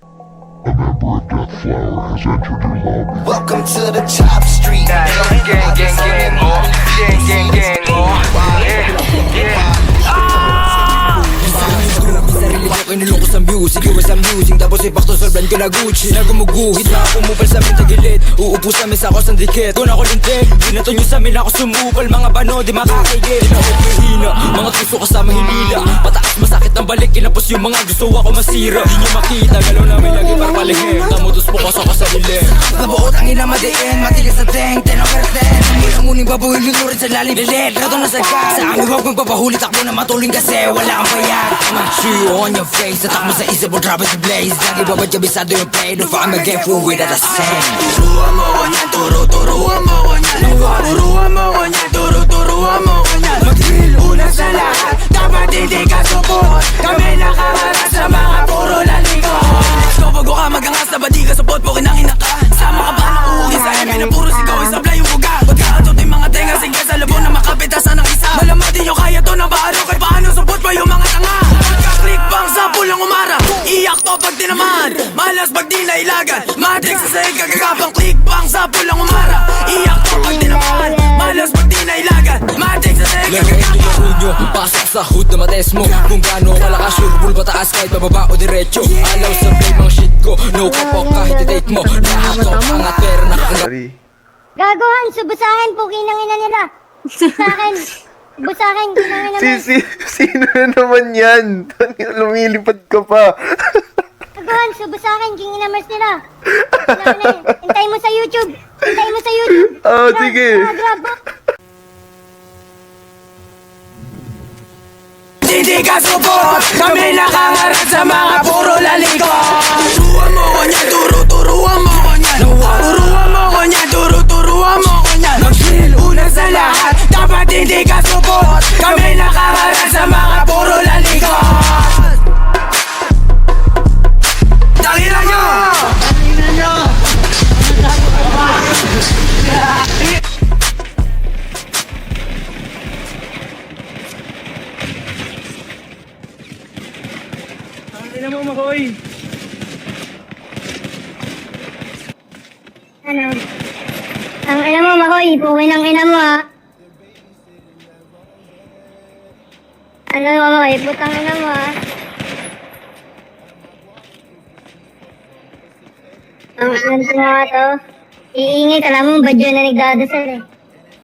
Welcome to the top street. Gang, gang, gang, gang, oh. Gang, gang, gang, oh. Yeah, yeah. Kinulong ko sa music, US I'm using. Tapos ipakto sa brand ko na Gucci. Na gumuguhit na pumupal sa amin tagilid. Uupo sa mesa ko sa dikit. Kung ako lintik, binato nyo sa amin ako sumupal. Mga bano di makakigit. Tinawag mahina, mga tuso kasama hinila. Pataas masakit ang balik, kinapos yung mga gusto ako masira. Di nyo makita, galaw namin lagi para palihim. Tamutos po ko sa lilim. Nabuot ang ina madiin, matigas sa teng, 10 over 10. Muling babuhin yung lurid sa lalim lilit. Rato na sa gas, sa amin huwag magpapahuli. Takbo na matuloy kasi wala kang bayad. I'm on your face, tatak mo sa isip mo, drop it blaze. Lagi babad kabisado yung play, don't find me again for without a same. Turuan mo ko niyan, turuan mo ko niyan. Turuan mo ko niyan, turuan mo ko niyan. Mag-drill, una sa lahat, dapat hindi ka support. Kami nakaharap sa mga puro lalikot. Bago ka magangas na ba di ka support, po kinangina ka. Sama ka ba na uuwi sa amin na puro sigaw, isabla yung buga. Pagkakatot yung mga tenga, sige sa labo na makapitasan ng isa. Malaman din nyo kaya to na paano, kay paano support pa yung mga tanga. Pagka-click bang sa pulang umara, iyak to pag tinaman, malas pag di nailagan. Matrix sa sahig kagagapang click bang sa pulang umara, iyak to pag tinaman, malas pag di nailagan. Matrix sa sahig kagagapang nyo, pasok sa hood na mates mo. Kung gaano kalakas sure bull pataas kahit bababa o diretso. Alaw sa play mga shit ko, no kapok kahit i-take mo. Lahat ko angat pero nakakanggap. Gagawan, subusahin po, kinangina nila. Busahin, kinangina mo. Sino na naman yan? Lumilipad ka pa. Gagawan, subusahin, kinginamers nila. Hintay mo sa YouTube. Oh, sige. Grab. Hindi ka support, kami nakaharap sa mga puro lalikot. Turuan mo ko niyan, turuan mo ko niyan. Turuan mo ko niyan, turuan mo ko niyan. Mag-chill, una sa lahat, dapat hindi ka support. Kami nakaharap sa mga puro lalikot. Tanginan nyo! Tingnan mo, Makoy. Ano? Ang ina mo, Makoy. Puwin ang ina mo, ha? Ano, Makoy? Putang ina mo, ha? Ang anong nga to? Iingay ka naman, badyo na nagdadasal, eh.